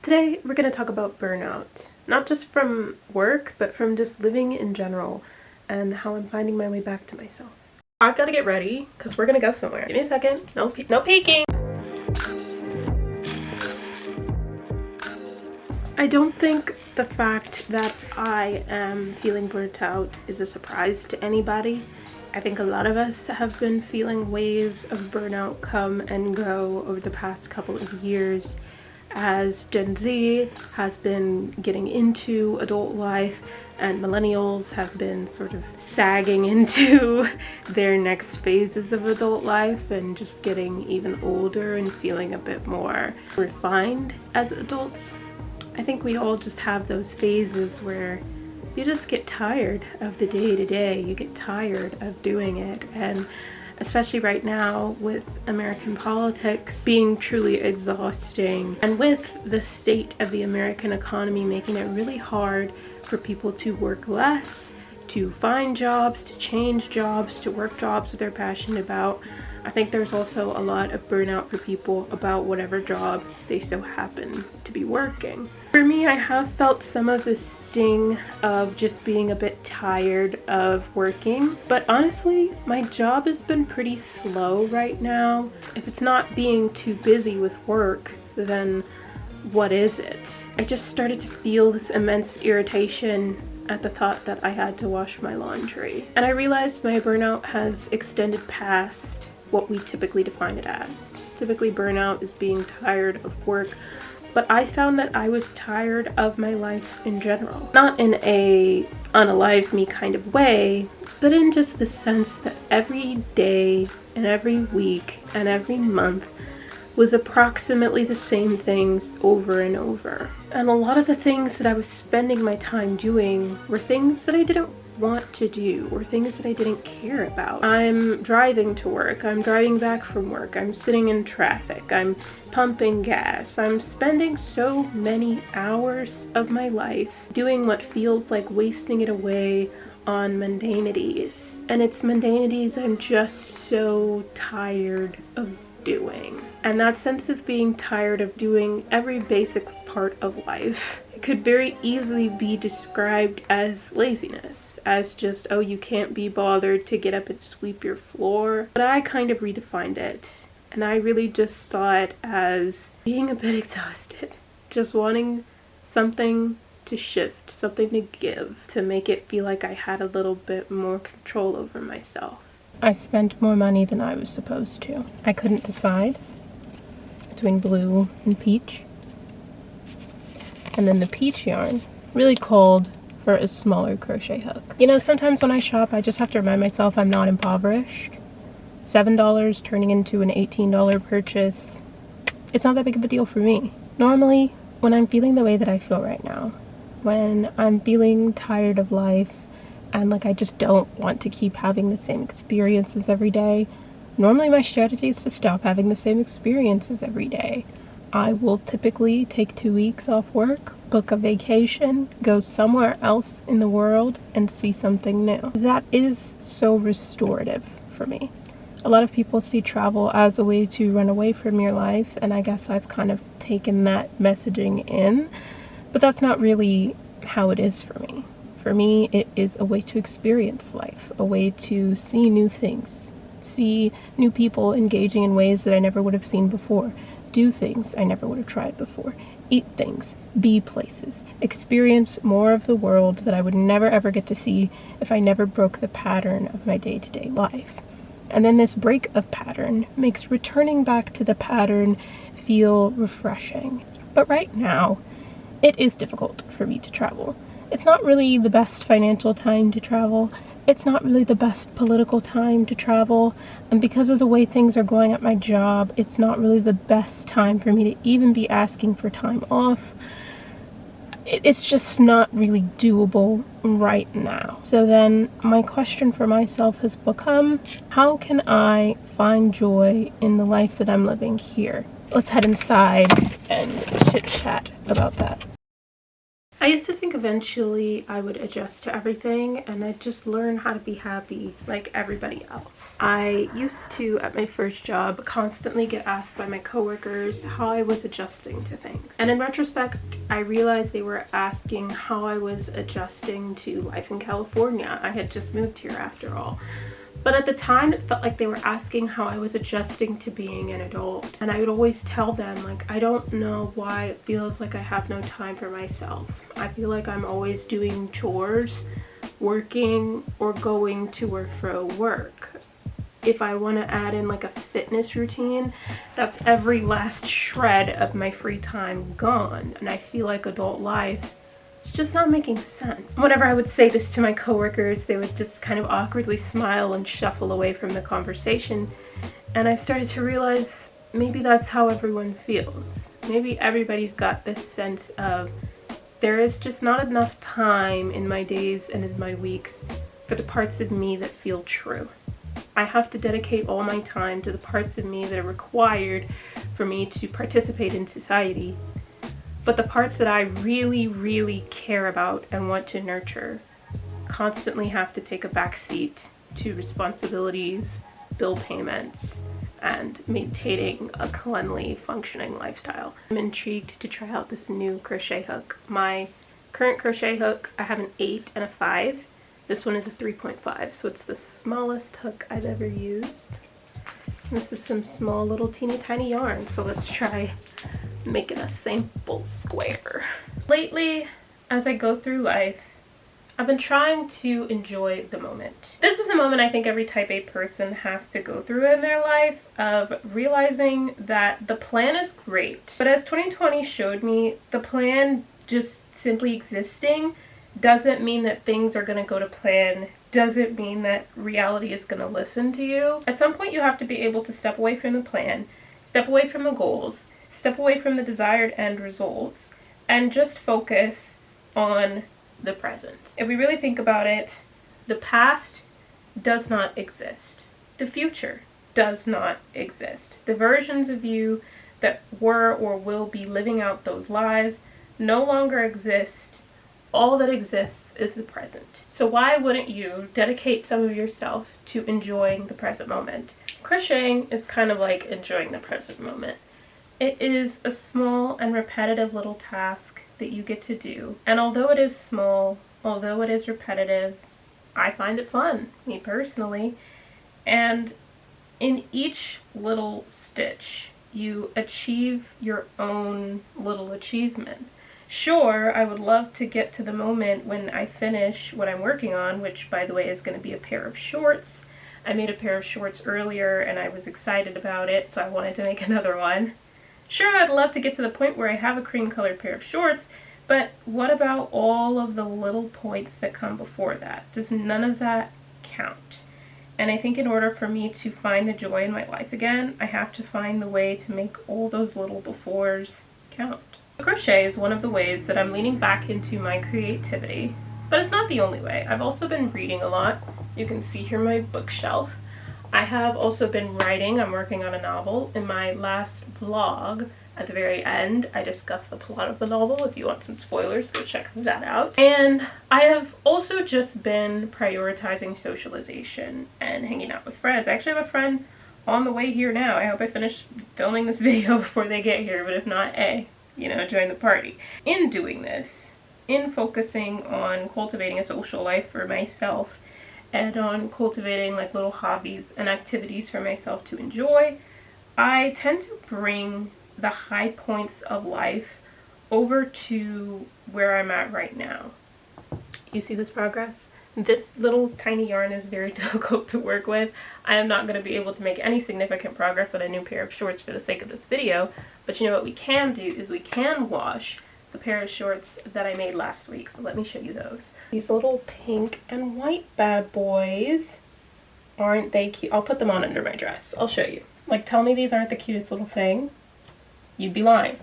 Today we're going to talk about burnout, not just from work, but from just living in general and how I'm finding my way back to myself. I've got to get ready because we're going to go somewhere. Give me a second. No peeking. I don't think the fact that I am feeling burnt out is a surprise to anybody. I think a lot of us have been feeling waves of burnout come and go over the past couple of years as Gen Z has been getting into adult life and millennials have been sort of sagging into their next phases of adult life and just getting even older and feeling a bit more refined as adults. I think we all just have those phases where you just get tired of the day-to-day, you get tired of doing it, and especially right now with American politics being truly exhausting and with the state of the American economy making it really hard for people to work less, to find jobs, to change jobs, to work jobs that they're passionate about. I think there's also a lot of burnout for people about whatever job they so happen to be working. For me, I have felt some of the sting of just being a bit tired of working, but honestly, my job has been pretty slow right now. If it's not being too busy with work, then what is it? I just started to feel this immense irritation at the thought that I had to wash my laundry. And I realized my burnout has extended past what we typically define it as. Typically, burnout is being tired of work, but I found that I was tired of my life in general. Not in a unalive me kind of way, but in just the sense that every day and every week and every month was approximately the same things over and over. And a lot of the things that I was spending my time doing were things that I didn't want to do or things that I didn't care about. I'm driving to work, I'm driving back from work, I'm sitting in traffic, I'm pumping gas. I'm spending so many hours of my life doing what feels like wasting it away on mundanities. And it's mundanities I'm just so tired of doing. And that sense of being tired of doing every basic part of life could very easily be described as laziness, as just, oh, you can't be bothered to get up and sweep your floor. But I kind of redefined it, and I really just saw it as being a bit exhausted, just wanting something to shift, something to give, to make it feel like I had a little bit more control over myself. I spent more money than I was supposed to. I couldn't decide between blue and peach. And then the peach yarn really called for a smaller crochet hook. You know, sometimes when I shop, I just have to remind myself I'm not impoverished. $7 turning into an $18 purchase, it's not that big of a deal for me. Normally, when I'm feeling the way that I feel right now, when I'm feeling tired of life and like I just don't want to keep having the same experiences every day, normally my strategy is to stop having the same experiences every day. I will typically take 2 weeks off work, book a vacation, go somewhere else in the world and see something new. That is so restorative for me. A lot of people see travel as a way to run away from your life, and I guess I've kind of taken that messaging in, but that's not really how it is for me. For me, it is a way to experience life, a way to see new things, see new people engaging in ways that I never would have seen before, do things I never would have tried before, eat things, be places, experience more of the world that I would never ever get to see if I never broke the pattern of my day-to-day life. And then this break of pattern makes returning back to the pattern feel refreshing. But right now, it is difficult for me to travel. It's not really the best financial time to travel. It's not really the best political time to travel. And because of the way things are going at my job, it's not really the best time for me to even be asking for time off. It's just not really doable right now. So then my question for myself has become, how can I find joy in the life that I'm living here? Let's head inside and chit chat about that. I used to think eventually I would adjust to everything and I'd just learn how to be happy like everybody else. I used to, at my first job, constantly get asked by my coworkers how I was adjusting to things. And in retrospect, I realized they were asking how I was adjusting to life in California. I had just moved here after all. But at the time, it felt like they were asking how I was adjusting to being an adult. And I would always tell them, like, I don't know why it feels like I have no time for myself. I feel like I'm always doing chores, working, or going to or fro work. If I want to add in like a fitness routine, that's every last shred of my free time gone. And I feel like adult life, it's just not making sense. Whenever I would say this to my coworkers, they would just kind of awkwardly smile and shuffle away from the conversation. And I've started to realize maybe that's how everyone feels. Maybe everybody's got this sense of there is just not enough time in my days and in my weeks for the parts of me that feel true. I have to dedicate all my time to the parts of me that are required for me to participate in society. But the parts that I really, really care about and want to nurture constantly have to take a backseat to responsibilities, bill payments, and maintaining a cleanly, functioning lifestyle. I'm intrigued to try out this new crochet hook. My current crochet hook, I have an 8 and a 5. This one is a 3.5, so it's the smallest hook I've ever used. This is some small little teeny tiny yarn, so let's try making a sample square. Lately, as I go through life, I've been trying to enjoy the moment. This is a moment I think every type A person has to go through in their life, of realizing that the plan is great, but as 2020 showed me, the plan just simply existing doesn't mean that things are going to go to plan, doesn't mean that reality is going to listen to you. At some point you have to be able to step away from the plan, step away from the goals, step away from the desired end results, and just focus on the present. If we really think about it, the past does not exist. The future does not exist. The versions of you that were or will be living out those lives no longer exist. All that exists is the present. So why wouldn't you dedicate some of yourself to enjoying the present moment? Crocheting is kind of like enjoying the present moment. It is a small and repetitive little task that you get to do. And although it is small, although it is repetitive, I find it fun, me personally. And in each little stitch, you achieve your own little achievement. Sure, I would love to get to the moment when I finish what I'm working on, which by the way is going to be a pair of shorts. I made a pair of shorts earlier and I was excited about it, so I wanted to make another one. Sure, I'd love to get to the point where I have a cream colored pair of shorts, but what about all of the little points that come before that? Does none of that count? And I think in order for me to find the joy in my life again, I have to find the way to make all those little befores count. Crochet is one of the ways that I'm leaning back into my creativity, but it's not the only way. I've also been reading a lot. You can see here my bookshelf. I have also been writing. I'm working on a novel. In my last vlog, at the very end, I discussed the plot of the novel. If you want some spoilers, go check that out. And I have also just been prioritizing socialization and hanging out with friends. I actually have a friend on the way here now. I hope I finish filming this video before they get here, but if not, join the party. In doing this, in focusing on cultivating a social life for myself, and on cultivating like little hobbies and activities for myself to enjoy, I tend to bring the high points of life over to where I'm at right now. You see this progress? This little tiny yarn is very difficult to work with. I am not going to be able to make any significant progress on a new pair of shorts for the sake of this video, but you know what we can do is we can wash the pair of shorts that I made last week, so let me show you those. These little pink and white bad boys, aren't they cute? I'll put them on under my dress. I'll show you. Like, tell me these aren't the cutest little thing. You'd be lying.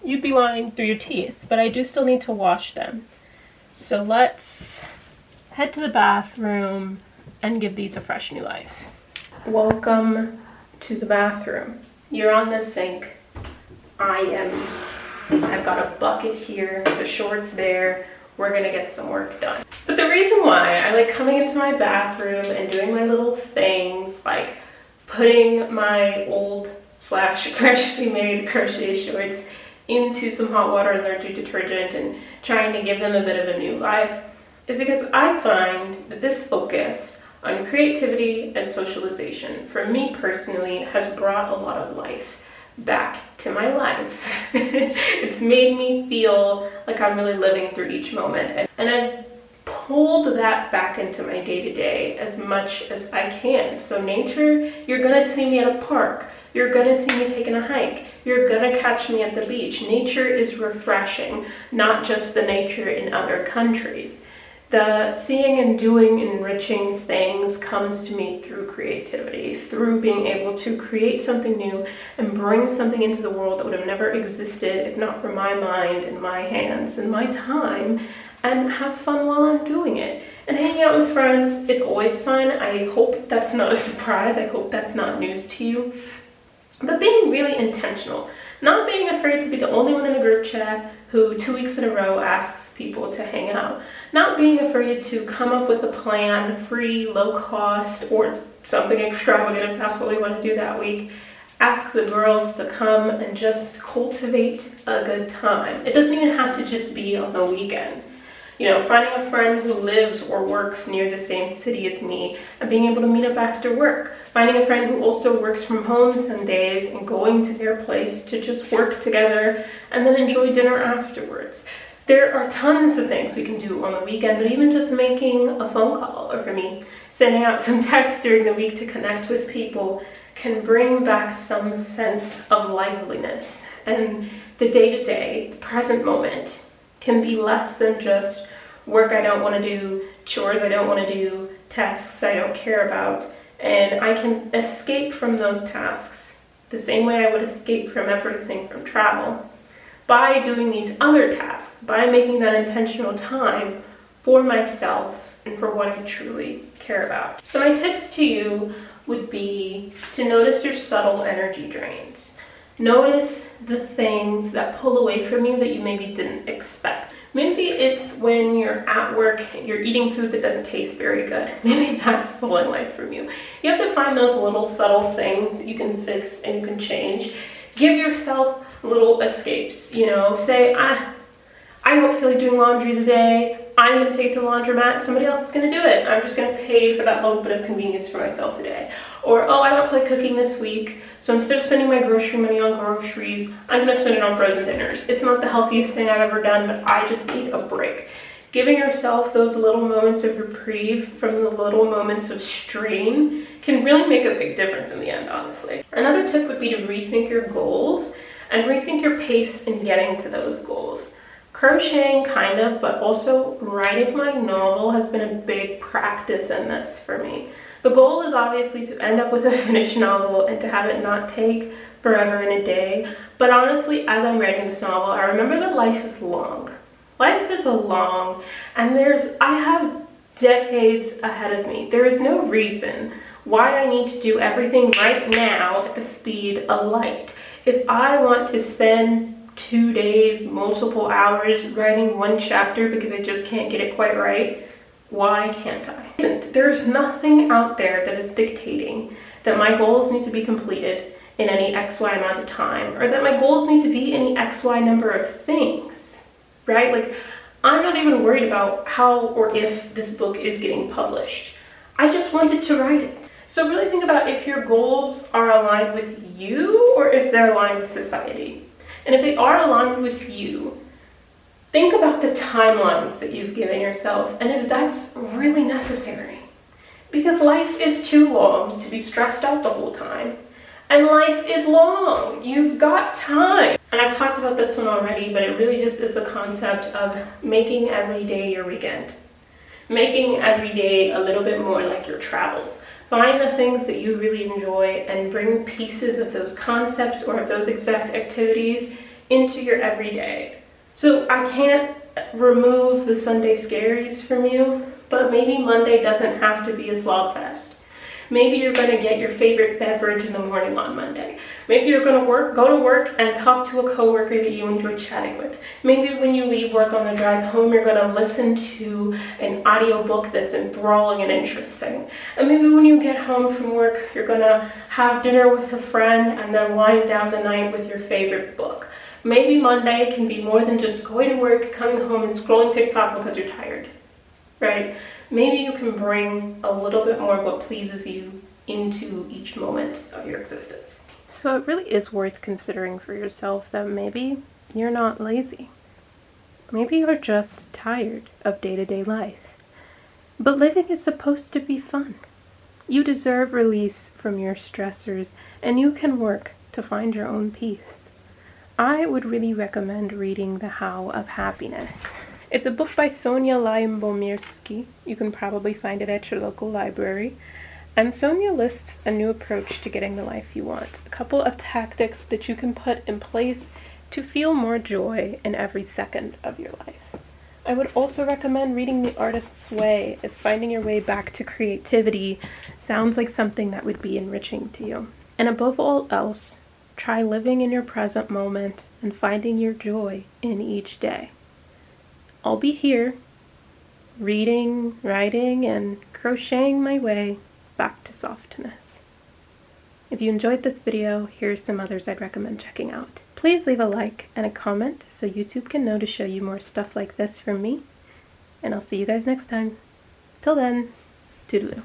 You'd be lying through your teeth, but I do still need to wash them. So let's head to the bathroom and give these a fresh new life. Welcome to the bathroom. You're on the sink. I am I've got a bucket here, the shorts there. We're gonna get some work done. But the reason why I like coming into my bathroom and doing my little things, like putting my old / freshly made crochet shorts into some hot water and laundry detergent and trying to give them a bit of a new life, is because I find that this focus on creativity and socialization, for me personally, has brought a lot of life back to my life. It's made me feel like I'm really living through each moment, and I've pulled that back into my day-to-day as much as I can. So nature, you're gonna see me at a park, you're gonna see me taking a hike, you're gonna catch me at the beach. Nature is refreshing, not just the nature in other countries. The seeing and doing enriching things comes to me through creativity, through being able to create something new and bring something into the world that would have never existed if not for my mind and my hands and my time, and have fun while I'm doing it. And hanging out with friends is always fun. I hope that's not a surprise. I hope that's not news to you. But being really intentional, not being afraid to be the only one in a group chat who 2 weeks in a row asks people to hang out, not being afraid to come up with a plan, free, low cost, or something extravagant if that's what we want to do that week. Ask the girls to come and just cultivate a good time. It doesn't even have to just be on the weekend. You know, finding a friend who lives or works near the same city as me and being able to meet up after work. Finding a friend who also works from home some days and going to their place to just work together and then enjoy dinner afterwards. There are tons of things we can do on the weekend, but even just making a phone call, or for me, sending out some texts during the week to connect with people can bring back some sense of liveliness. And the day-to-day, the present moment, can be less than just work I don't want to do, chores I don't want to do, tasks I don't care about, and I can escape from those tasks the same way I would escape from everything from travel, by doing these other tasks, by making that intentional time for myself and for what I truly care about. So my tips to you would be to notice your subtle energy drains. Notice the things that pull away from you that you maybe didn't expect. Maybe it's when you're at work, you're eating food that doesn't taste very good. Maybe that's pulling life from you. You have to find those little subtle things that you can fix and you can change. Give yourself little escapes, you know, say, I don't feel like doing laundry today. I'm going to take it to the laundromat. Somebody else is going to do it. I'm just going to pay for that little bit of convenience for myself today. Or, oh, I don't feel like cooking this week, so instead of spending my grocery money on groceries, I'm going to spend it on frozen dinners. It's not the healthiest thing I've ever done, but I just need a break. Giving yourself those little moments of reprieve from the little moments of strain can really make a big difference in the end, honestly. Another tip would be to rethink your goals and rethink your pace in getting to those goals. Crocheting, kind of, but also writing my novel has been a big practice in this for me. The goal is obviously to end up with a finished novel and to have it not take forever and a day. But honestly, as I'm writing this novel, I remember that life is long. Life is long, and I have decades ahead of me. There is no reason why I need to do everything right now at the speed of light. If I want to spend 2 days, multiple hours writing one chapter because I just can't get it quite right, why can't I? There's nothing out there that is dictating that my goals need to be completed in any XY amount of time, or that my goals need to be any XY number of things, right? Like, I'm not even worried about how or if this book is getting published. I just wanted to write it. So really think about if your goals are aligned with you or if they're aligned with society. And if they are aligned with you, think about the timelines that you've given yourself and if that's really necessary. Because life is too long to be stressed out the whole time. And life is long. You've got time. And I've talked about this one already, but it really just is the concept of making every day your weekend. Making every day a little bit more like your travels. Find the things that you really enjoy and bring pieces of those concepts or of those exact activities into your everyday. So I can't remove the Sunday scaries from you, but maybe Monday doesn't have to be a slog fest. Maybe you're going to get your favorite beverage in the morning on Monday. Maybe you're going to go to work and talk to a coworker that you enjoy chatting with. Maybe when you leave work on the drive home, you're going to listen to an audiobook that's enthralling and interesting. And maybe when you get home from work, you're going to have dinner with a friend and then wind down the night with your favorite book. Maybe Monday can be more than just going to work, coming home, and scrolling TikTok because you're tired, right? Maybe you can bring a little bit more of what pleases you into each moment of your existence. So it really is worth considering for yourself that maybe you're not lazy. Maybe you're just tired of day-to-day life. But living is supposed to be fun. You deserve release from your stressors, and you can work to find your own peace. I would really recommend reading The How of Happiness. It's a book by Sonia Lyubomirsky. You can probably find it at your local library. And Sonia lists a new approach to getting the life you want. A couple of tactics that you can put in place to feel more joy in every second of your life. I would also recommend reading The Artist's Way if finding your way back to creativity sounds like something that would be enriching to you. And above all else, try living in your present moment and finding your joy in each day. I'll be here, reading, writing, and crocheting my way back to softness. If you enjoyed this video, here's some others I'd recommend checking out. Please leave a like and a comment so YouTube can know to show you more stuff like this from me. And I'll see you guys next time. Till then, toodaloo.